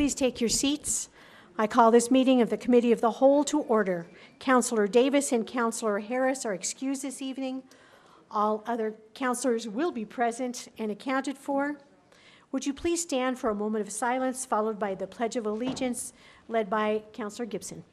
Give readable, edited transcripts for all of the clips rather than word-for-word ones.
please take your seats? I call this meeting of the Committee of the Whole to order. Councillor Davis and Councillor Harris are excused this evening. All other councillors will be present and accounted for. Would you please stand for a moment of silence, followed by the Pledge of Allegiance, led by Councillor Gibson.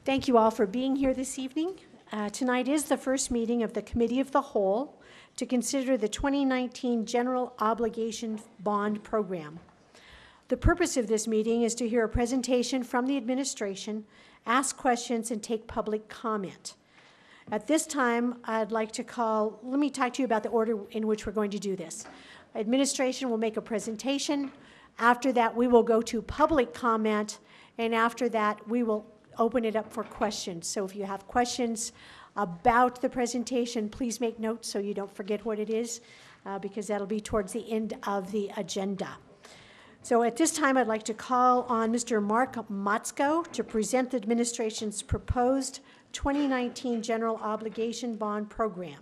Thank you all for being here this evening. Tonight is the first meeting of the Committee of the Whole to consider the 2019 General Obligation Bond Program. The purpose of this meeting is to hear a presentation from the administration, ask questions, and take public comment. At this time, I'd like to let me talk to you about the order in which we're going to do this. Administration will make a presentation. After that, we will go to public comment, and after that, we will open it up for questions. So if you have questions about the presentation, please make notes so you don't forget what it is, because that'll be towards the end of the agenda. So at this time, I'd like to call on Mr. Mark Motzko to present the administration's proposed 2019 General Obligation Bond Program.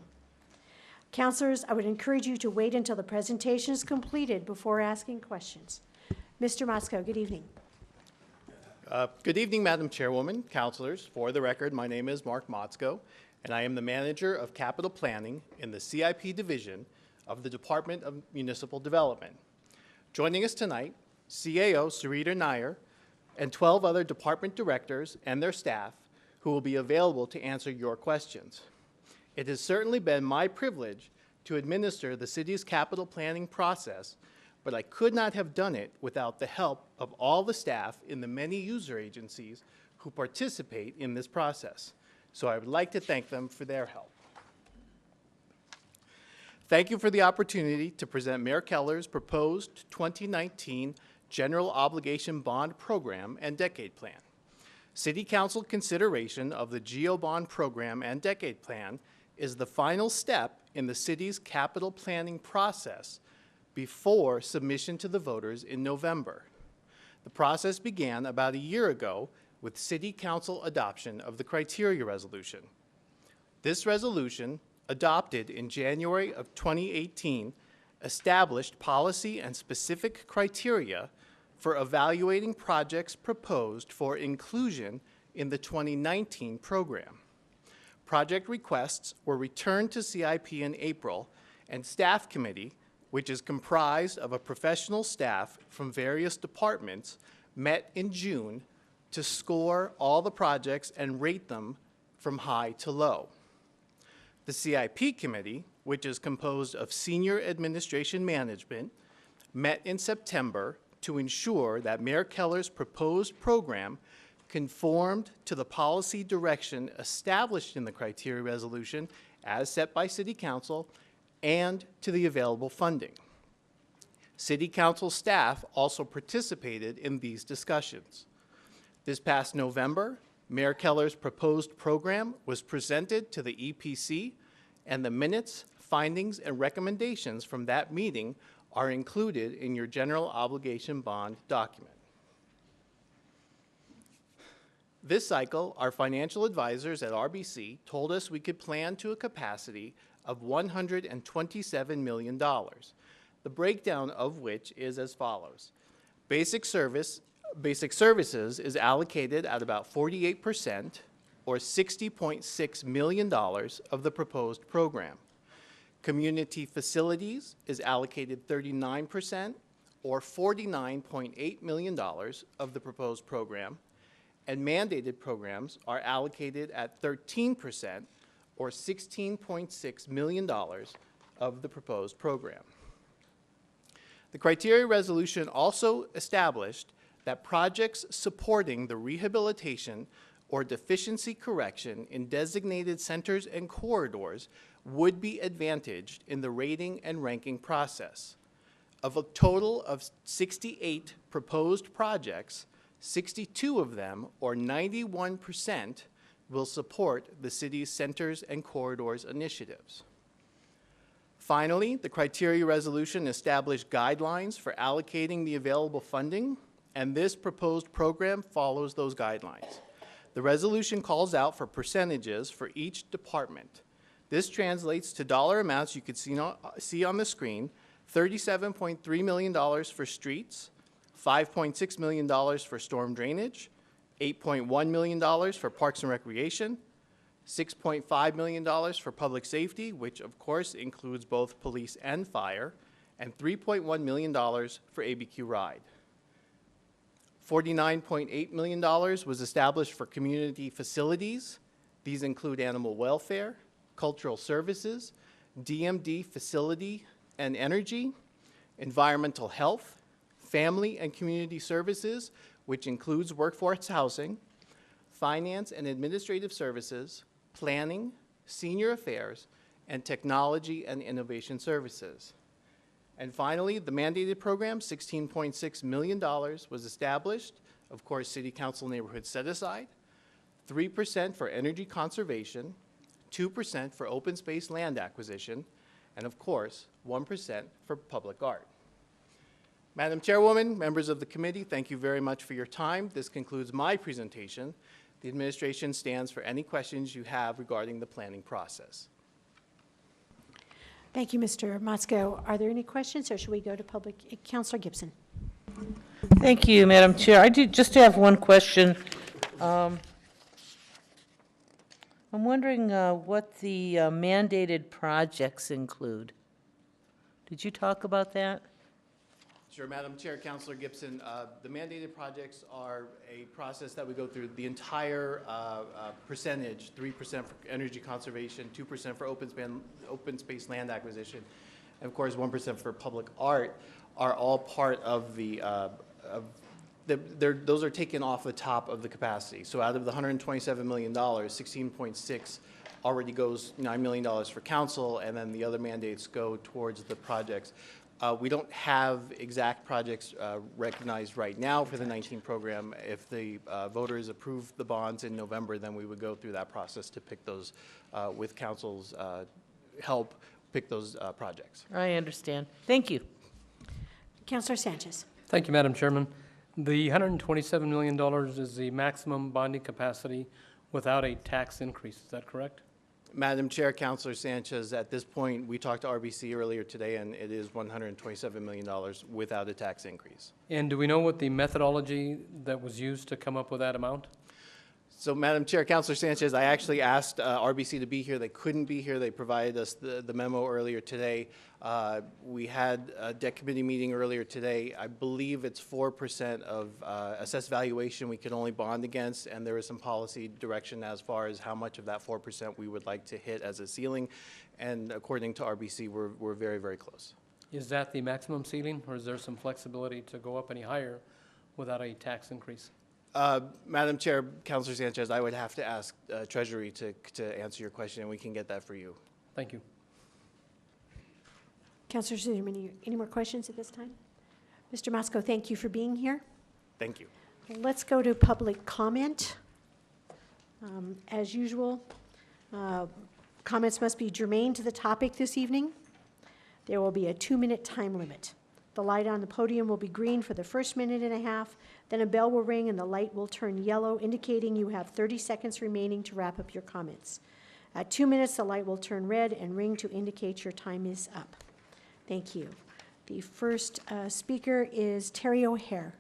Councilors, I would encourage you to wait until the presentation is completed before asking questions. Mr. Motzko, good evening. Good evening, Madam Chairwoman, councilors. For the record, my name is Mark Motzko, and I am the Manager of Capital Planning in the CIP Division of the Department of Municipal Development. Joining us tonight, CAO Sarita Nair and 12 other department directors and their staff who will be available to answer your questions. It has certainly been my privilege to administer the city's capital planning process, but I could not have done it without the help of all the staff in the many user agencies who participate in this process. So I would like to thank them for their help. Thank you for the opportunity to present Mayor Keller's proposed 2019 General Obligation Bond Program and Decade Plan. City Council consideration of the GO Bond Program and Decade Plan is the final step in the city's capital planning process before submission to the voters in November. The process began about a year ago with City Council adoption of the criteria resolution. This resolution, adopted in January of 2018, established policy and specific criteria for evaluating projects proposed for inclusion in the 2019 program. Project requests were returned to CIP in April, and Staff Committee, which is comprised of a professional staff from various departments, met in June to score all the projects and rate them from high to low. The CIP Committee, which is composed of senior administration management, met in September to ensure that Mayor Keller's proposed program conformed to the policy direction established in the criteria resolution as set by City Council and to the available funding. City Council staff also participated in these discussions. This past November, Mayor Keller's proposed program was presented to the EPC, and the minutes, findings, and recommendations from that meeting are included in your General Obligation Bond document. This cycle, our financial advisors at RBC told us we could plan to a capacity of $127 million, the breakdown of which is as follows. Basic services is allocated at about 48%, or $60.6 million of the proposed program. Community facilities is allocated 39%, or $49.8 million of the proposed program, and mandated programs are allocated at 13%, or $16.6 million of the proposed program. The criteria resolution also established that projects supporting the rehabilitation or deficiency correction in designated centers and corridors would be advantaged in the rating and ranking process. Of a total of 68 proposed projects, 62 of them, or 91%, will support the city's Centers and Corridors initiatives. Finally, the criteria resolution established guidelines for allocating the available funding, and this proposed program follows those guidelines. The resolution calls out for percentages for each department. This translates to dollar amounts you could see on the screen: $37.3 million for streets, $5.6 million for storm drainage, $8.1 million for parks and recreation, $6.5 million for public safety, which of course includes both police and fire, and $3.1 million for ABQ Ride. $49.8 million was established for community facilities. These include animal welfare, cultural services, DMD facility and energy, environmental health, family and community services, which includes workforce housing, finance and administrative services, planning, senior affairs, and technology and innovation services. And finally, the mandated program, $16.6 million, was established. Of course, City Council neighborhood set aside, 3% for energy conservation, 2% for open space land acquisition, and of course, 1% for public art. Madam Chairwoman, members of the committee, thank you very much for your time. This concludes my presentation. The administration stands for any questions you have regarding the planning process. Thank you, Mr. Motzko. Are there any questions, or should we go to public? Councilor Gibson. Thank you, Madam Chair. I did just have one question. I'm wondering what the mandated projects include. Did you talk about that? Sure, Madam Chair, Councilor Gibson. The mandated projects are a process that we go through. The entire percentage, 3% for energy conservation, 2% for open space land acquisition, and of course 1% for public art, are all part of the, those are taken off the top of the capacity. So out of the $127 million, 16.6 already goes $9 million for council, and then the other mandates go towards the projects. We don't have exact projects recognized right now for the 19 program. If the voters approve the bonds in November, then we would go through that process to pick those, with council's help, pick those projects. I understand. Thank you. Councilor Sanchez. Thank you, Madam Chairman. The $127 million is the maximum bonding capacity without a tax increase. Is that correct? Madam Chair, Councilor Sanchez, at this point, we talked to RBC earlier today, and it is $127 million without a tax increase. And do we know what the methodology that was used to come up with that amount? So, Madam Chair, Councilor Sanchez, I actually asked RBC to be here. They couldn't be here. They provided us the memo earlier today. We had a debt committee meeting earlier today. I believe it's 4% of assessed valuation we can only bond against, and there is some policy direction as far as how much of that 4% we would like to hit as a ceiling. And according to RBC, we're very, very close. Is that the maximum ceiling, or is there some flexibility to go up any higher without a tax increase? Madam Chair, Councilor Sanchez, I would have to ask Treasury to answer your question, and we can get that for you. Thank you. Councilor Zimmerman, any more questions at this time? Mr. Motzko, thank you for being here. Thank you. Let's go to public comment. As usual, comments must be germane to the topic this evening. There will be a 2-minute time limit. The light on the podium will be green for the first minute and a half, then a bell will ring and the light will turn yellow, indicating you have 30 seconds remaining to wrap up your comments. At 2 minutes, the light will turn red and ring to indicate your time is up. Thank you. The first speaker is Terry O'Hare.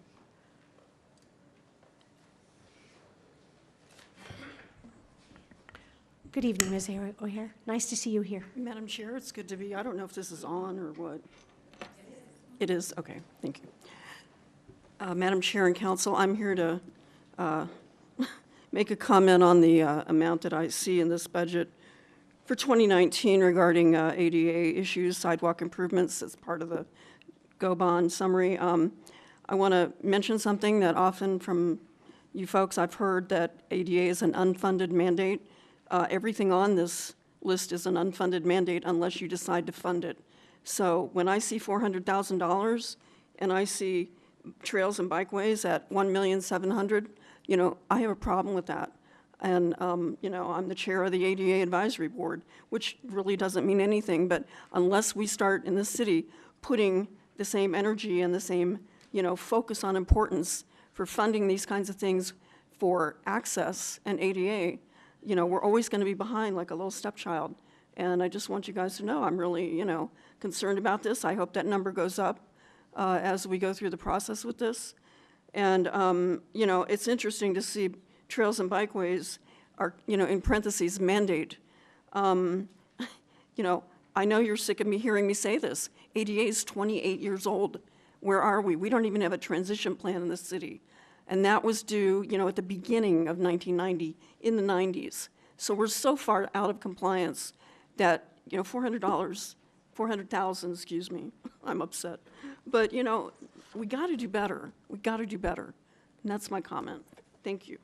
Good evening, Ms. O'Hare. Nice to see you here. Madam Chair, it's good to be. I don't know if this is on or what. It is? Okay, thank you. Madam Chair and Council, I'm here to make a comment on the amount that I see in this budget for 2019 regarding ADA issues, sidewalk improvements as part of the GO bond summary. I want to mention something that often from you folks I've heard, that ADA is an unfunded mandate. Everything on this list is an unfunded mandate unless you decide to fund it. So when I see $400,000 and I see trails and bikeways at 1,700,000, you know, I have a problem with that. And, you know, I'm the chair of the ADA Advisory Board, which really doesn't mean anything, but unless we start in the city putting the same energy and the same, you know, focus on importance for funding these kinds of things for access and ADA, you know, we're always going to be behind like a little stepchild. And I just want you guys to know I'm really, you know, concerned about this. I hope that number goes up as we go through the process with this. And, you know, it's interesting to see trails and bikeways are, you know, in parentheses, mandate. You know, I know you're sick of me hearing me say this. ADA is 28 years old. Where are we? We don't even have a transition plan in the city. And that was due, you know, at the beginning of 1990, in the 90s. So we're so far out of compliance that, you know, $400,000, excuse me, I'm upset. But, you know, we got to do better. We got to do better. And that's my comment. Thank you.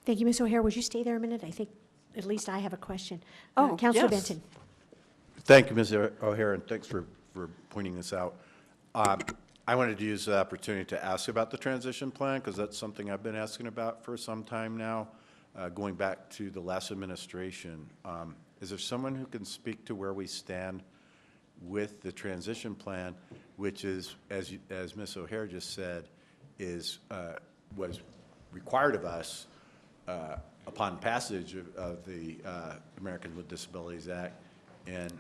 Thank you, Ms. O'Hare. Would you stay there a minute? I think at least I have a question. Oh, Councilor yes. Benton. Thank you, Ms. O'Hare, and thanks for pointing this out. I wanted to use the opportunity to ask about the transition plan, because that's something I've been asking about for some time now, going back to the last administration. Is there someone who can speak to where we stand with the transition plan, which is, as Ms. O'Hare just said, was required of us upon passage of the Americans with Disabilities Act, and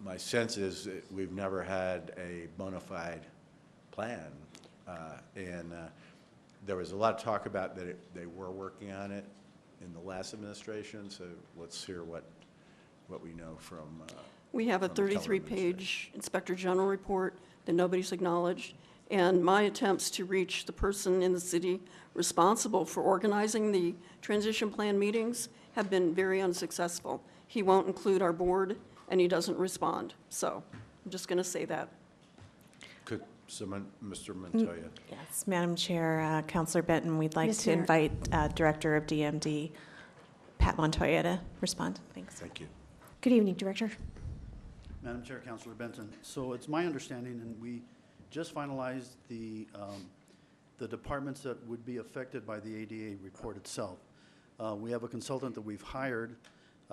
my sense is that we've never had a bona fide plan, and there was a lot of talk about that they were working on it in the last administration, so let's hear what we know from We have a from the Keller 33-page Inspector General report that nobody's acknowledged, and my attempts to reach the person in the city responsible for organizing the transition plan meetings have been very unsuccessful. He won't include our board, and he doesn't respond. So I'm just going to say that. Could someone, Mr. Montoya? Yes, Madam Chair, Councilor Benton, we'd like Ms. to Mayor. invite Director of DMD, Pat Montoya, to respond. Thanks. Thank you. Good evening, Director. Madam Chair, Councilor Benton. So it's my understanding, and we just finalized the departments that would be affected by the ADA report itself. We have a consultant that we've hired.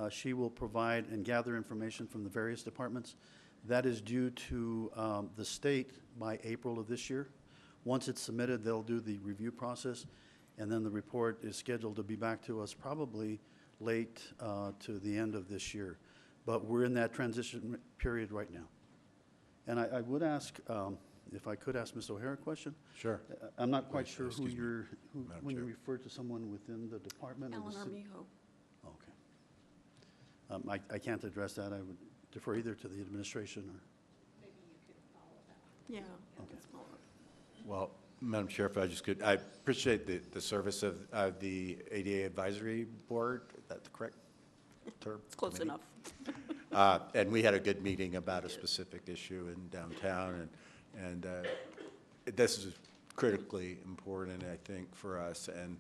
She will provide and gather information from the various departments. That is due to the state by April of this year. Once it's submitted, they'll do the review process, and then the report is scheduled to be back to us probably late to the end of this year. But we're in that transition period right now. And I would ask, if I could ask Ms. O'Hare a question? Sure. I'm not quite sure who Excuse me, you're, Madam when you Chair. refer to someone within the department. or the Alan city- Armijo. Okay. I can't address that. I would defer either to the administration or. Yeah. Okay. that's all right. Well, Madam Chair, if I just could, I appreciate the service of the ADA Advisory Board. Is that the correct term? It's close Committee? enough. And we had a good meeting about a specific issue in downtown, and this is critically important, I think, for us. And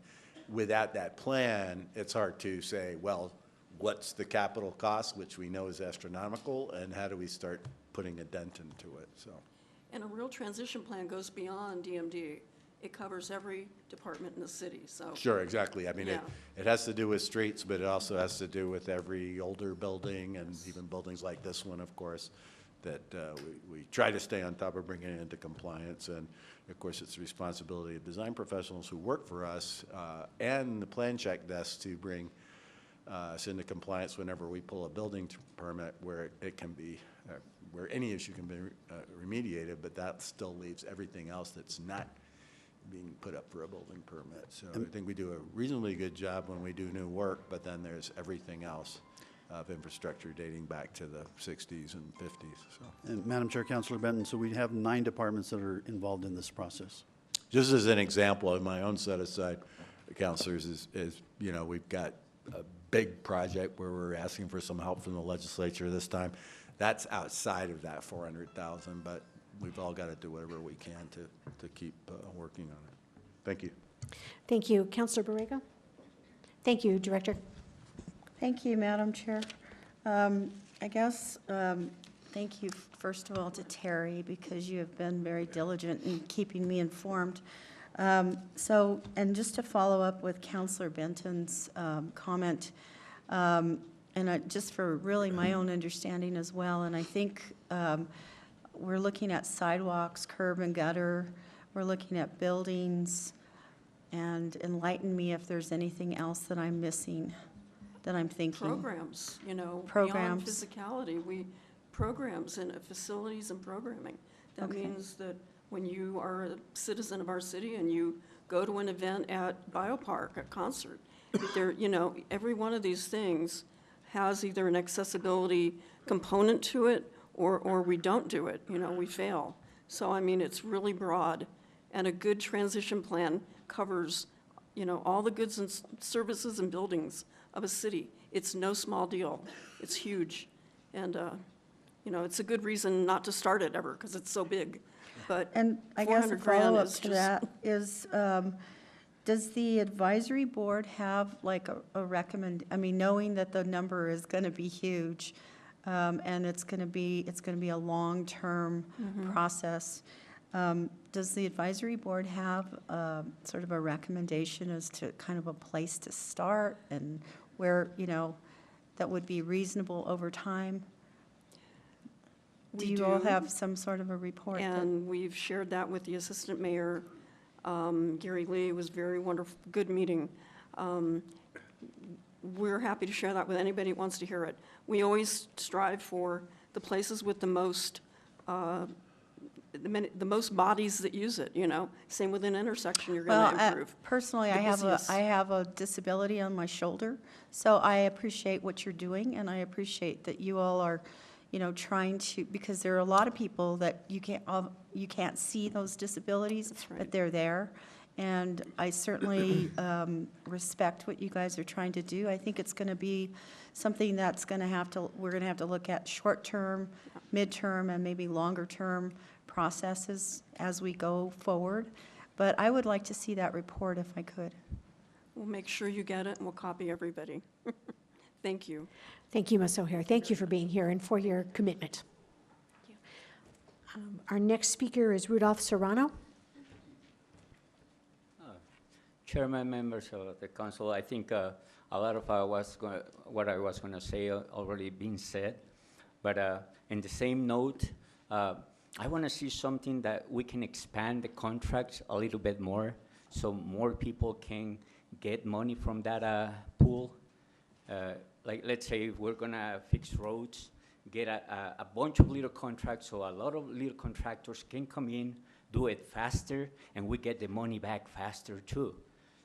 without that plan, it's hard to say, well, what's the capital cost, which we know is astronomical, and how do we start putting a dent into it? So, And a real transition plan goes beyond DMD. It covers every department in the city, so. sure, exactly. I mean, Yeah. it has to do with streets, but it also has to do with every older building and even buildings like this one, of course, that we try to stay on top of bringing it into compliance. And of course, it's the responsibility of design professionals who work for us and the plan check desk to bring us into compliance whenever we pull a building permit where it can be, where any issue can be remediated, but that still leaves everything else that's not being put up for a building permit. So I think we do a reasonably good job when we do new work, but then there's everything else of infrastructure dating back to the 60s and 50s. So And Madam Chair, Councilor Benton, so we have 9 departments that are involved in this process. just as an example, of my own set aside, councilors, is you know, we've got a big project where we're asking for some help from the legislature this time. That's outside of that 400,000, but we've all got to do whatever we can to keep working on it. Thank you. Thank you. Councilor Borrego? Thank you, Director. Thank you, Madam Chair. I guess thank you, first of all, to Terry, because you have been very diligent in keeping me informed. So, and just to follow up with Counselor Benton's comment, just for really my own understanding as well, and I think we're looking at sidewalks, curb and gutter, we're looking at buildings, and enlighten me if there's anything else that I'm missing, that I'm thinking. Programs, beyond Programs. physicality, programs and facilities and programming. That Okay. means that when you are a citizen of our city and you go to an event at Biopark, a concert, every one of these things has either an accessibility component to it or we don't do it, we fail. So, it's really broad, and a good transition plan covers, all the goods and services and buildings of a city. It's no small deal. It's huge. And, it's a good reason not to start it ever, because it's so big. But And I guess a 400 grand follow-up is to just- that is, does the advisory board have like knowing that the number is going to be huge, and it's going to be a long-term process, does the advisory board have sort of a recommendation as to kind of a place to start and where, that would be reasonable over time? Do We you all do. have some sort of a report? And we've shared that with the assistant mayor, Gary Lee. It was very wonderful, good meeting. We're happy to share that with anybody who wants to hear it. We always strive for the places with the most bodies that use it, Same with an intersection, you're going to improve. Personally, The I busiest. have a disability on my shoulder, so I appreciate what you're doing, and I appreciate that you all are, trying to, because there are a lot of people that you can't see those disabilities, That's right. but they're there. And I certainly respect what you guys are trying to do. I think it's going to be something we're going to have to look at short-term, midterm, and maybe longer-term processes as we go forward. But I would like to see that report if I could. We'll make sure you get it, and we'll copy everybody. Thank you. Thank you, Ms. O'Hare. Thank you for being here and for your commitment. Our next speaker is Rudolph Serrano. Chairman, members of the council, I think a lot of what I was going to say already been said. But in the same note, I want to see something that we can expand the contracts a little bit more so more people can get money from that pool. Like, let's say if we're going to fix roads, get a bunch of little contracts so a lot of little contractors can come in, do it faster, and we get the money back faster too.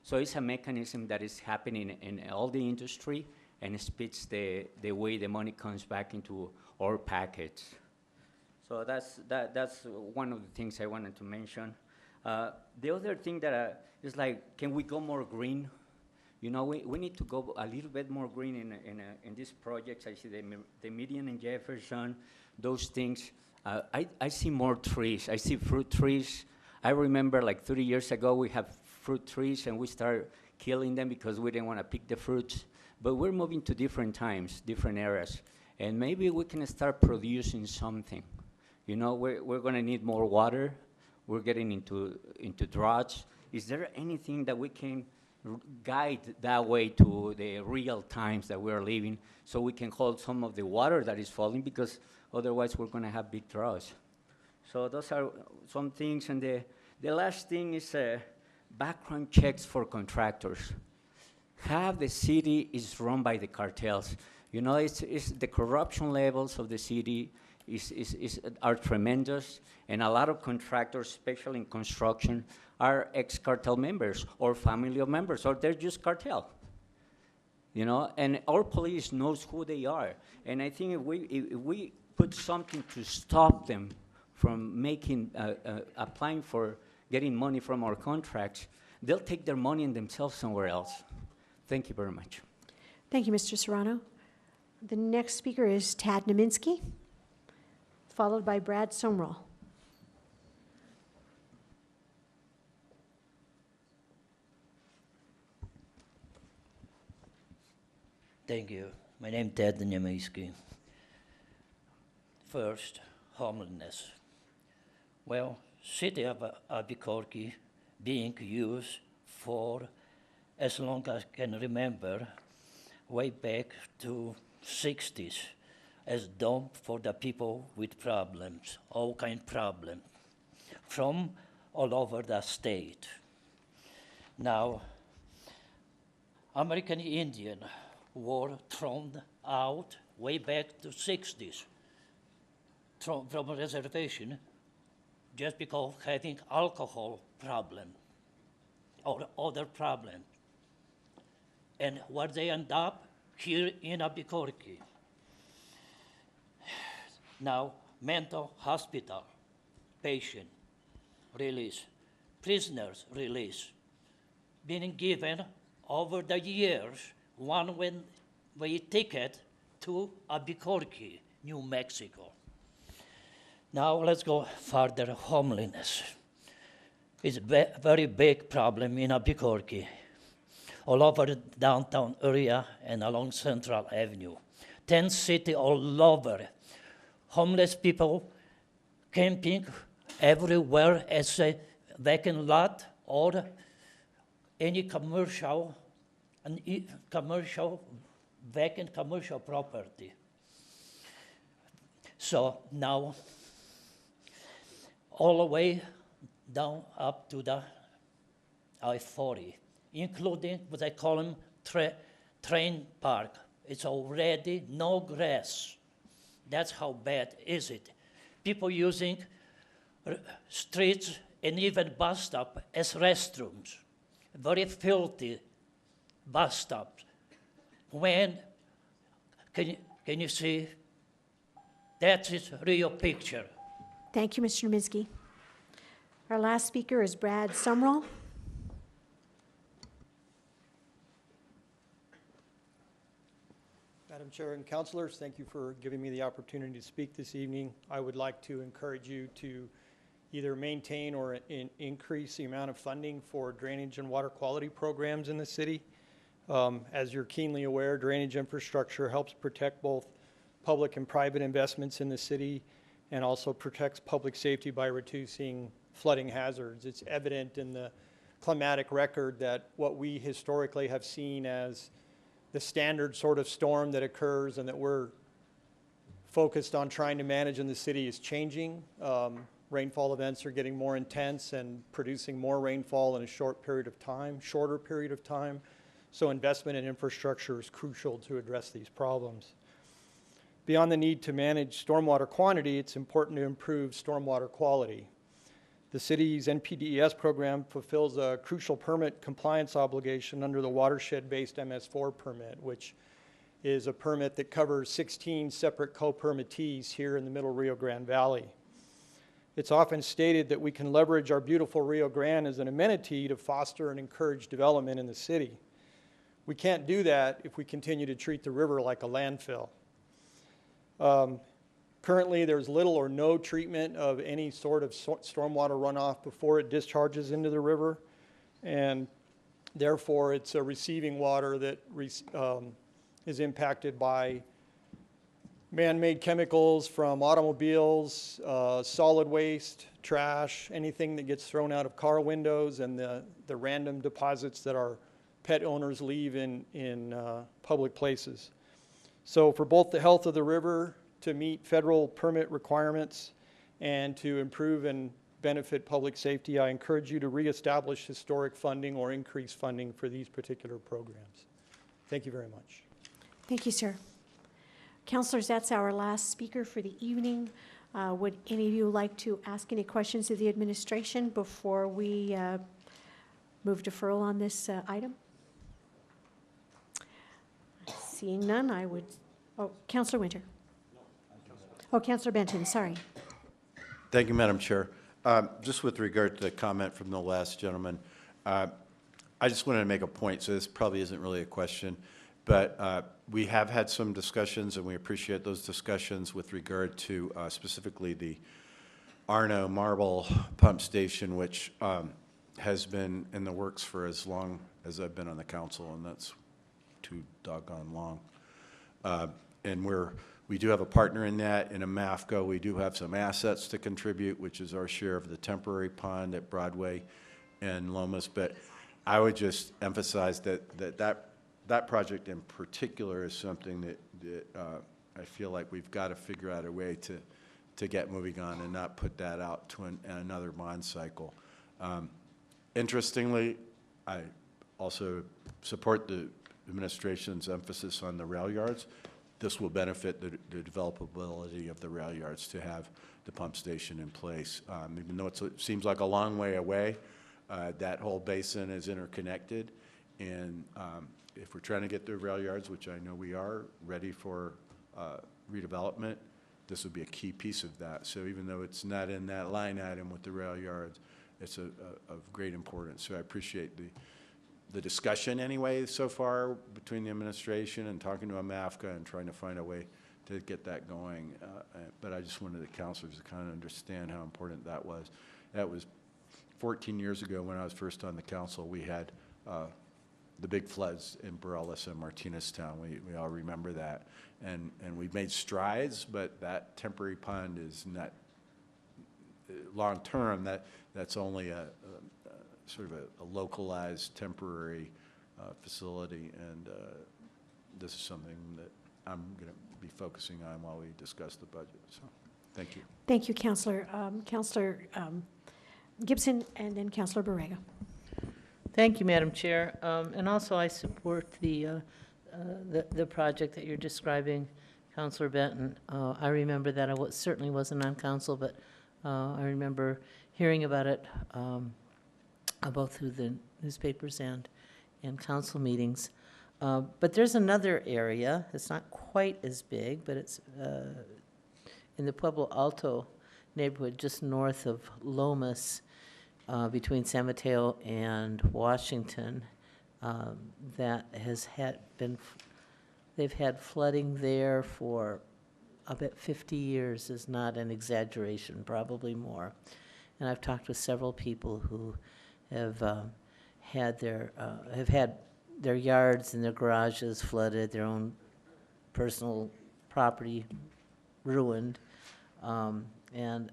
So it's a mechanism that is happening in all the industry, and it speeds the way the money comes back into our packets. So that's one of the things I wanted to mention. The other thing that is like, can we go more green? We need to go a little bit more green in these projects. I see the Median and Jefferson, those things. I see more trees. I see fruit trees. I remember like 30 years ago, we have fruit trees and we started killing them because we didn't want to pick the fruits. But we're moving to different times, different eras. And maybe we can start producing something. We're going to need more water. We're getting into droughts. Is there anything that we can guide that way to the real times that we're living so we can hold some of the water that is falling, because otherwise we're going to have big droughts? So those are some things. And the last thing is background checks for contractors. Half the city is run by the cartels. It's the corruption levels of the city are tremendous, and a lot of contractors, especially in construction, are ex-cartel members or family of members, or they're just cartel. And our police knows who they are. And I think if we put something to stop them from applying for getting money from our contracts, they'll take their money and themselves somewhere else. Thank you very much. Thank you, Mr. Serrano. The next speaker is Tad Naminsky, followed by Brad Sumrall. Thank you. My name is Ted Naminsky. First, homelessness. Well, city of Albuquerque being used for as long as I can remember, way back to 60s, as dump for the people with problems, all kind problems, from all over the state. Now, American Indian were thrown out way back to 60s from a reservation just because having alcohol problem or other problem. And where they end up? Here in Albuquerque. Now, mental hospital, patient release, prisoners release, being given over the years one-way ticket to Albuquerque, New Mexico. Now let's go further, homelessness. It's a very big problem in Albuquerque, all over the downtown area and along Central Avenue. 10 cities all over. Homeless people camping everywhere as a vacant lot or any commercial, vacant commercial property. So now, all the way down up to the I-40, including what I call them train park. It's already no grass. That's how bad is it. People using streets and even bus stop as restrooms. Very filthy bus stops. When, can you see? That is real picture. Thank you, Mr. Minsky. Our last speaker is Brad Sumrall. Madam Chair and councilors, thank you for giving me the opportunity to speak this evening. I would like to encourage you to either maintain or increase the amount of funding for drainage and water quality programs in the city. As you're keenly aware, drainage infrastructure helps protect both public and private investments in the city and also protects public safety by reducing flooding hazards. It's evident in the climatic record that what we historically have seen as the standard sort of storm that occurs and that we're focused on trying to manage in the city is changing. Rainfall events are getting more intense and producing more rainfall in a shorter period of time. So investment in infrastructure is crucial to address these problems. Beyond the need to manage stormwater quantity, it's important to improve stormwater quality. The city's NPDES program fulfills a crucial permit compliance obligation under the watershed-based MS4 permit, which is a permit that covers 16 separate co-permittees here in the Middle Rio Grande Valley. It's often stated that we can leverage our beautiful Rio Grande as an amenity to foster and encourage development in the city. We can't do that if we continue to treat the river like a landfill. Currently, there's little or no treatment of any sort of stormwater runoff before it discharges into the river, and therefore it's a receiving water that is impacted by man-made chemicals from automobiles, solid waste, trash, anything that gets thrown out of car windows, and the random deposits that our pet owners leave in public places. So for both the health of the river, to meet federal permit requirements, and to improve and benefit public safety, I encourage you to reestablish historic funding or increase funding for these particular programs. Thank you very much. Thank you, sir. Councilors, that's our last speaker for the evening. Would any of you like to ask any questions of the administration before we move deferral on this item? Seeing none, I would, Councilor Winter. Oh, Councilor Benton, sorry. Thank you, Madam Chair. Just with regard to the comment from the last gentleman, I just wanted to make a point, so this probably isn't really a question, but we have had some discussions, and we appreciate those discussions with regard to specifically the Arno Marble Pump Station, which has been in the works for as long as I've been on the council, and that's too doggone long. And we're We do have a partner in that, in a MAFCO. We do have some assets to contribute, which is our share of the temporary pond at Broadway and Lomas. But I would just emphasize that project in particular is something that I feel like we've got to figure out a way to get moving on and not put that out to another bond cycle. Interestingly, I also support the administration's emphasis on the rail yards. This will benefit the developability of the rail yards to have the pump station in place. Even though it seems like a long way away, that whole basin is interconnected. And if we're trying to get the rail yards, which I know we are, ready for redevelopment, this would be a key piece of that. So even though it's not in that line item with the rail yards, it's of great importance. So I appreciate the discussion anyway so far between the administration and talking to a MAFCA and trying to find a way to get that going. But I just wanted the councilors to kind of understand how important that was. That was 14 years ago when I was first on the council. We had the big floods in Burles and Martineztown. We all remember that. And we've made strides, but that temporary pond is not long term. That's only a sort of a localized temporary facility, and this is something that I'm going to be focusing on while we discuss the budget. So, thank you. Thank you, Councillor. Councillor Gibson, and then Councillor Borrego. Thank you, Madam Chair. And also, I support the project that you're describing, Councillor Benton. I remember that I certainly wasn't on council, but I remember hearing about it both through the newspapers and council meetings. But there's another area. It's not quite as big, but it's in the Pueblo Alto neighborhood, just north of Lomas, between San Mateo and Washington, that has they've had flooding there for about 50 years, is not an exaggeration, probably more. And I've talked with several people who have had their yards and their garages flooded, their own personal property ruined, and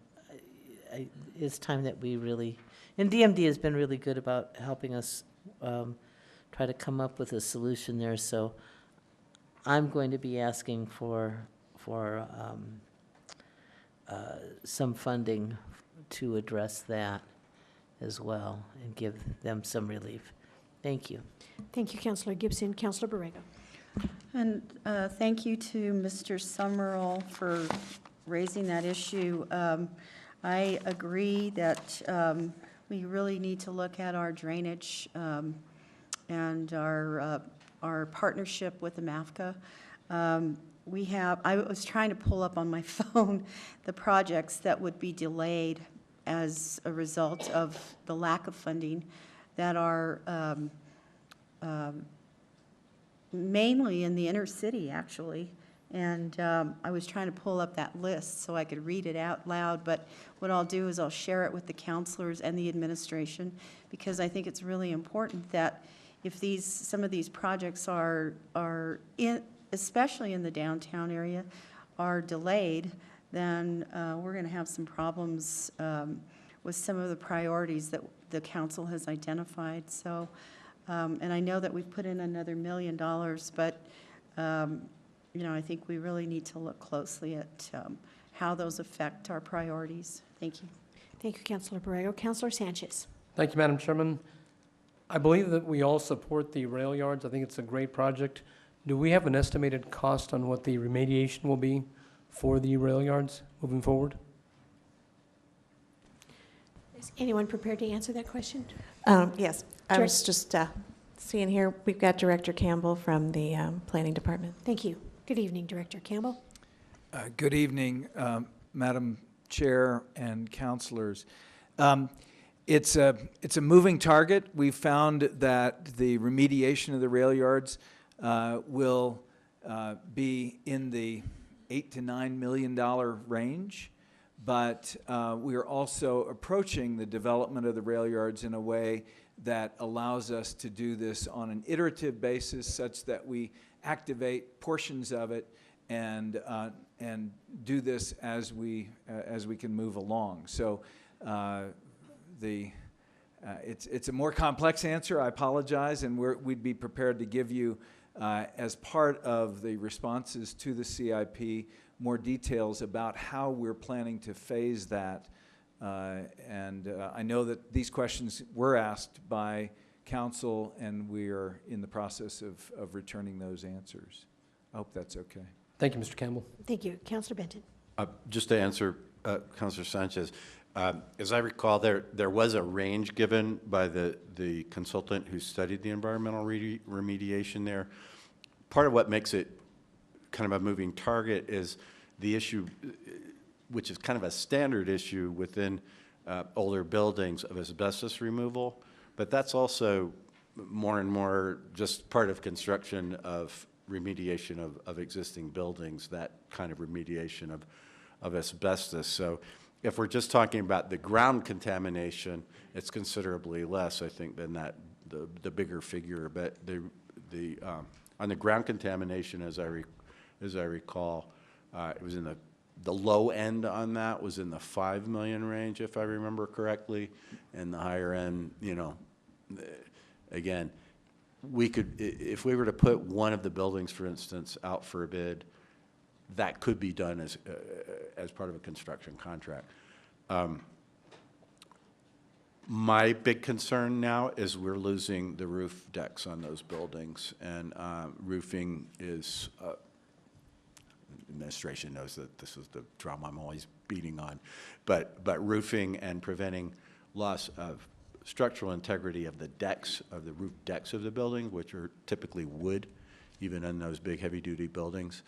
it's time that we really. And DMD has been really good about helping us try to come up with a solution there. So I'm going to be asking for some funding to address that as well and give them some relief. Thank you. Thank you, Councillor Gibson. Councillor Borrego. And thank you to Mr. Summerall for raising that issue. I agree that we really need to look at our drainage and our partnership with the MAFCA. I was trying to pull up on my phone the projects that would be delayed as a result of the lack of funding that are mainly in the inner city, actually. And I was trying to pull up that list so I could read it out loud, but what I'll do is I'll share it with the councilors and the administration, because I think it's really important that if some of these projects are especially in the downtown area, are delayed, then we're going to have some problems with some of the priorities that the council has identified. So, and I know that we've put in another $1 million, but I think we really need to look closely at how those affect our priorities. Thank you. Thank you, Councillor Borrego. Councillor Sanchez. Thank you, Madam Chairman. I believe that we all support the rail yards. I think it's a great project. Do we have an estimated cost on what the remediation will be for the rail yards moving forward? Is anyone prepared to answer that question? Yes, I was just seeing here, we've got Director Campbell from the Planning Department. Thank you. Good evening, Director Campbell. Good evening, Madam Chair and councilors. It's a moving target. We found that the remediation of the rail yards will be in the $8 to $9 million range, but we are also approaching the development of the rail yards in a way that allows us to do this on an iterative basis, such that we activate portions of it and do this as we can move along. So it's a more complex answer. I apologize, and we'd be prepared to give you, as part of the responses to the CIP, more details about how we're planning to phase that. I know that these questions were asked by council, and we are in the process of returning those answers. I hope that's okay. Thank you, Mr. Campbell. Thank you. Councilor Benton. Just to answer Councilor Sanchez, as I recall, there was a range given by the consultant who studied the environmental remediation there. Part of what makes it kind of a moving target is the issue, which is kind of a standard issue within older buildings, of asbestos removal. But that's also more and more just part of construction of remediation of existing buildings, that kind of remediation of asbestos. So if we're just talking about the ground contamination, it's considerably less, I think, than that, the bigger figure. But on the ground contamination, as I recall, it was in the low end on that was in the 5 million range, if I remember correctly, and the higher end, again, we could, if we were to put one of the buildings, for instance, out for a bid, that could be done as part of a construction contract. My big concern now is we're losing the roof decks on those buildings, and roofing is, administration knows that this is the drum I'm always beating on, but roofing and preventing loss of structural integrity of the decks, of the roof decks of the building, which are typically wood, even in those big heavy-duty buildings,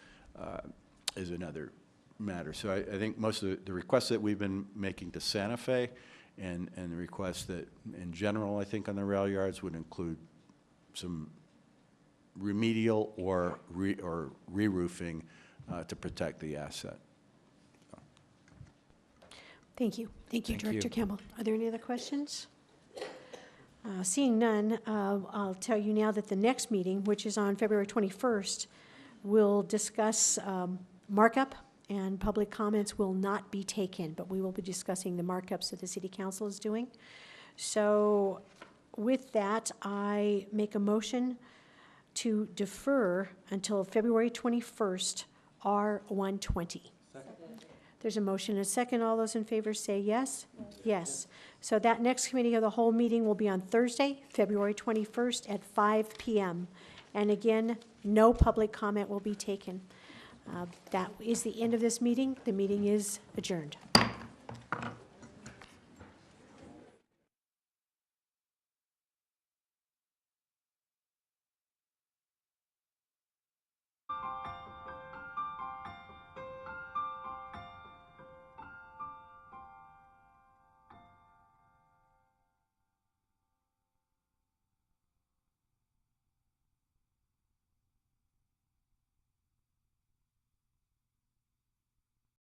is another matter. So I think most of the requests that we've been making to Santa Fe and the requests that, in general, I think on the rail yards would include some remedial or re-roofing to protect the asset. Thank you. Thank you, Thank Director you. Campbell. Are there any other questions? Seeing none, I'll tell you now that the next meeting, which is on February 21st, will discuss markup, and public comments will not be taken, but we will be discussing the markups that the City Council is doing. So with that, I make a motion to defer until February 21st, R120. There's a motion and a second. All those in favor say yes? Yes. So that next committee of the whole meeting will be on Thursday, February 21st at 5 p.m. And again, no public comment will be taken. That is the end of this meeting. The meeting is adjourned.